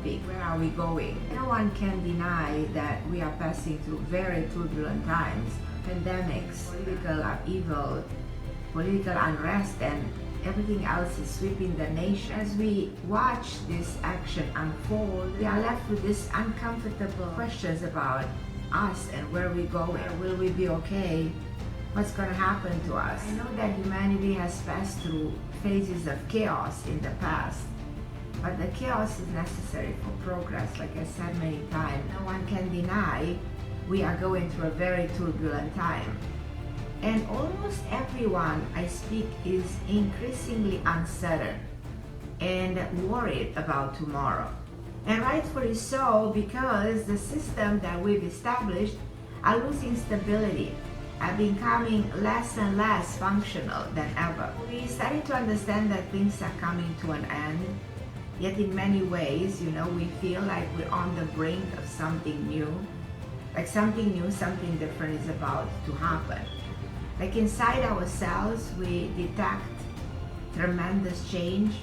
topic. Where are we going? No one can deny that we are passing through very turbulent times. Pandemics, political upheaval, political unrest, and everything else is sweeping the nation. As we watch this action unfold, we are left with these uncomfortable questions about us and where we go. Will we be okay? What's going to happen to us? I know that humanity has passed through phases of chaos in the past, but the chaos is necessary for progress. Like I said many times, no one can deny we are going through a very turbulent time. And almost everyone I speak is increasingly uncertain and worried about tomorrow. And rightfully so, because the system that we've established are losing stability, are becoming less and less functional than ever. We started to understand that things are coming to an end, yet in many ways, we feel like we're on the brink of something new. Like something new, something different is about to happen. Like inside ourselves, we detect tremendous change,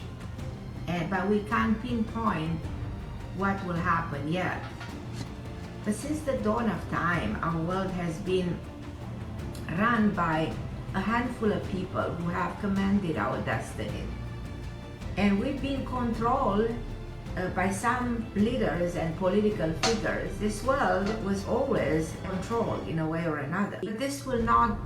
but we can't pinpoint what will happen yet. But since the dawn of time, our world has been run by a handful of people who have commanded our destiny. And we've been controlled by some leaders and political figures. This world was always controlled in a way or another. But this will not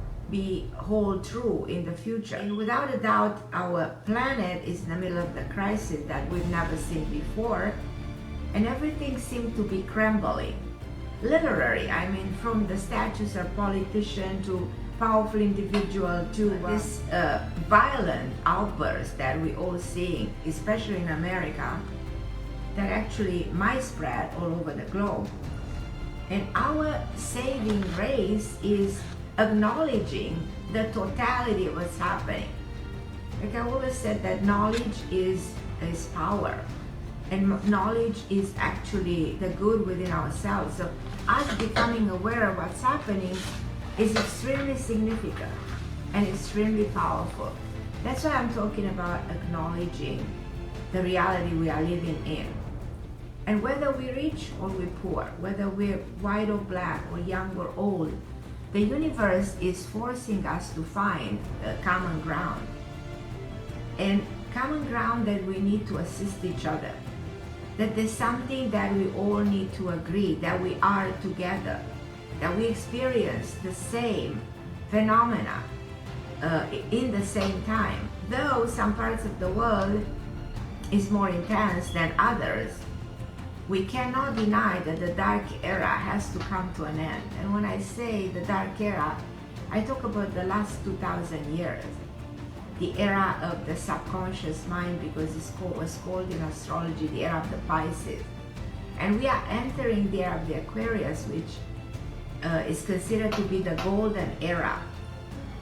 hold true in the future. And without a doubt, our planet is in the middle of the crisis that we've never seen before, and everything seems to be crumbling. Literally, from the status of politician to powerful individual to this violent outburst that we all seeing, especially in America, that actually might spread all over the globe. And our saving grace is acknowledging the totality of what's happening. Like I always said, that knowledge is power, and knowledge is actually the good within ourselves. So us becoming aware of what's happening is extremely significant and extremely powerful. That's why I'm talking about acknowledging the reality we are living in. And whether we're rich or we're poor, whether we're white or black or young or old, the universe is forcing us to find a common ground. And common ground that we need to assist each other. That there's something that we all need to agree, that we are together, that we experience the same phenomena in the same time. Though some parts of the world is more intense than others, we cannot deny that the dark era has to come to an end. And when I say the dark era, I talk about the last 2,000 years. The era of the subconscious mind, because it was called in astrology the era of the Pisces. And we are entering the era of the Aquarius, which is considered to be the golden era.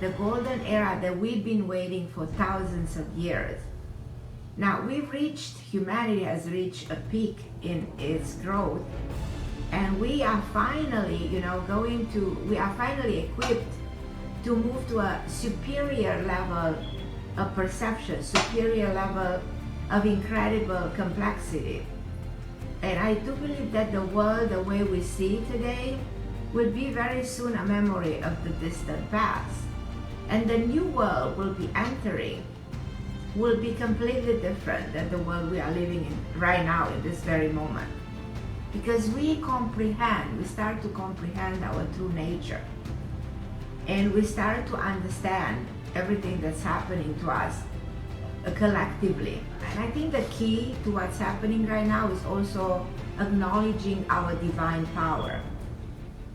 The golden era that we've been waiting for thousands of years. Now humanity has reached a peak in its growth, and we are finally, we are finally equipped to move to a superior level of perception, superior level of incredible complexity. And I do believe that the world, the way we see it today, will be very soon a memory of the distant past. And the new world will be entering will be completely different than the world we are living in right now in this very moment. Because we start to comprehend our true nature. And we start to understand everything that's happening to us collectively. And I think the key to what's happening right now is also acknowledging our divine power.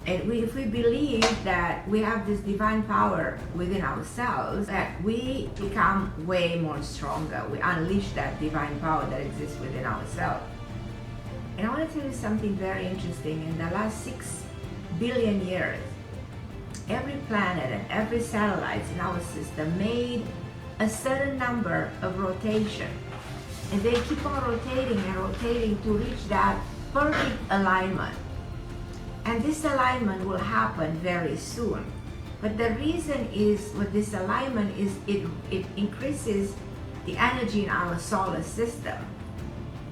And if we believe that we have this divine power within ourselves, that we become way more stronger. We unleash that divine power that exists within ourselves. And I want to tell you something very interesting. In the last 6 billion years, every planet and every satellite in our system made a certain number of rotation. And they keep on rotating and rotating to reach that perfect alignment. And this alignment will happen very soon. But the reason is, with this alignment is it increases the energy in our solar system.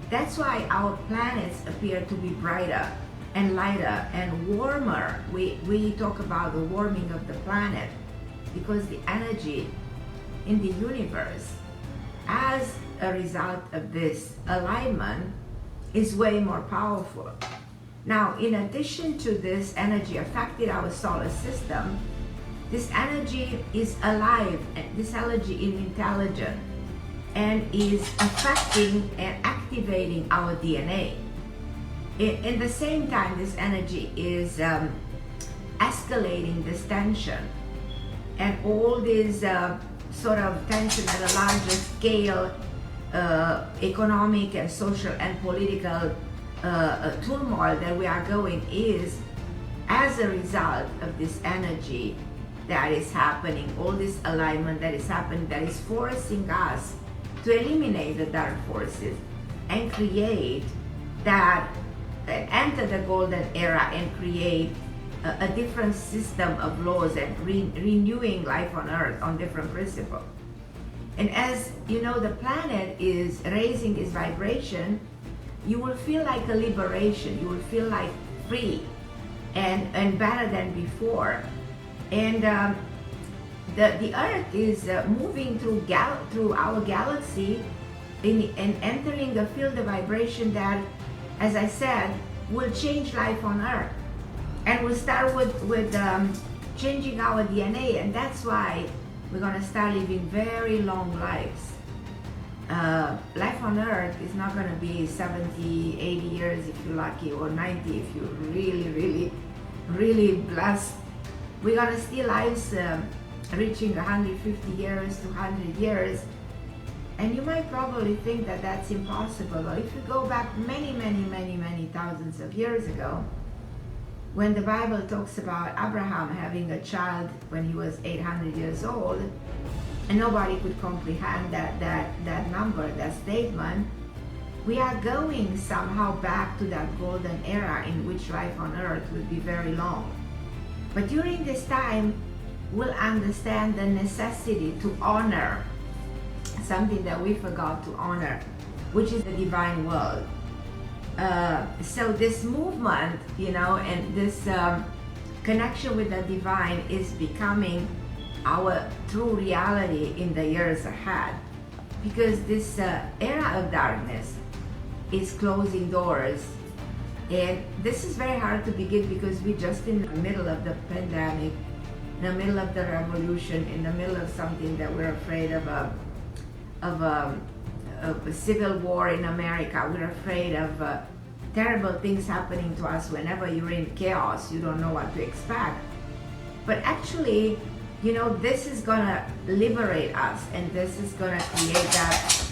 That's why our planets appear to be brighter and lighter and warmer. We talk about the warming of the planet because the energy in the universe as a result of this alignment is way more powerful. Now, in addition to this energy affecting our solar system, this energy is alive, and this energy is intelligent and is affecting and activating our DNA. In the same time, this energy is escalating this tension, and all this sort of tension at a larger scale, economic and social and political turmoil that we are going is as a result of this energy that is happening, all this alignment that is happening, that is forcing us to eliminate the dark forces and create that, enter the golden era and create a different system of laws and renewing life on earth on different principles. And as you know, the planet is raising its vibration, you will feel like a liberation, you will feel like free and better than before. And the earth is moving through our galaxy and entering a field of vibration that, as I said, will change life on earth. And we'll start with changing our DNA, and that's why we're going to start living very long lives. Life on earth is not going to be 70, 80 years if you're lucky, or 90 if you're really blessed. We're going to see lives reaching 150 years, 200 years. And you might probably think that that's impossible. But if you go back many thousands of years ago, when the Bible talks about Abraham having a child when he was 800 years old, and nobody could comprehend that number, that statement, we are going somehow back to that golden era in which life on earth will be very long. But during this time, we'll understand the necessity to honor something that we forgot to honor, which is the divine world. So this movement, and this connection with the divine is becoming our true reality in the years ahead, because this era of darkness is closing doors. And this is very hard to begin because we're just in the middle of the pandemic, in the middle of the revolution, in the middle of something that we're afraid of a civil war in America. We're afraid of terrible things happening to us. Whenever you're in chaos, you don't know what to expect. But actually, this is gonna liberate us, and this is gonna create that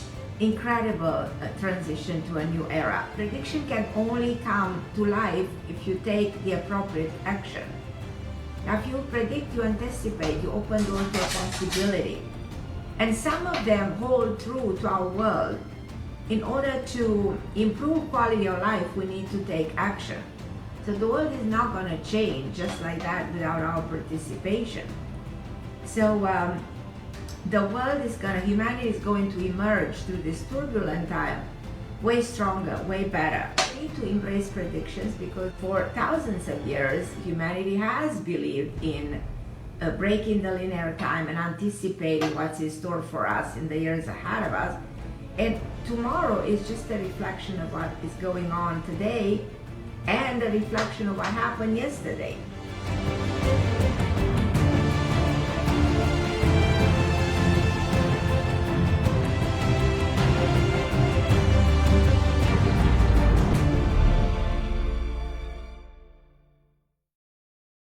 incredible transition to a new era. Prediction can only come to life if you take the appropriate action. Now, if you predict, you anticipate, you open doors to a possibility. And some of them hold true to our world. In order to improve quality of life, we need to take action. So the world is not going to change just like that without our participation. So humanity is going to emerge through this turbulent time way stronger, way better. We need to embrace predictions because for thousands of years, humanity has believed in breaking the linear time and anticipating what's in store for us in the years ahead of us. And tomorrow is just a reflection of what is going on today and a reflection of what happened yesterday.